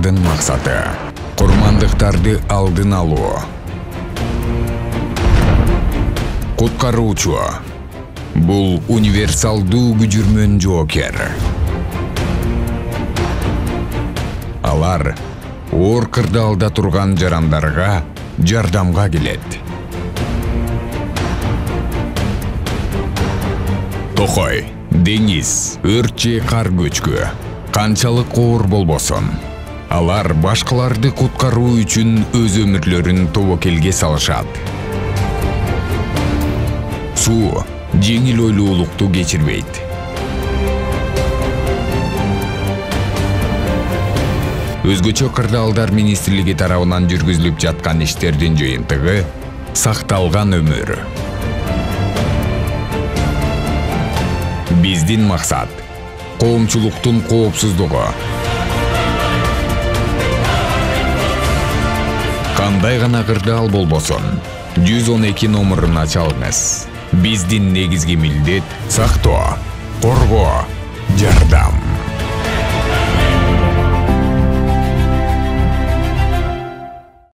Алардын максаты курмандыктарды алдын алуу. Куткаруучу бул универсалдуу күжүрмөн жоокер. Алар оор кырдаалда турган жарандарга жардамга келет. Токой, деңиз, өрт же кар көчкү канчалык оор болбосун, алар башкаларды куткаруу үчүн өз өмүрлөрүн тобокелге салышат. Суу жеңил ойлуулукту кечирбейт. Өзгөчө кырдаалдар министрлиги тарабынан жүргүзүлүп жаткан иштердин жыйынтыгы сакталган өмүр. Биздин максат коомчулуктун коопсуздугу. Кандай гана кырдаал болбосун, 112 номуруна чалыңыз. Биздин негизги милдет сактоо, коргоо, жардам.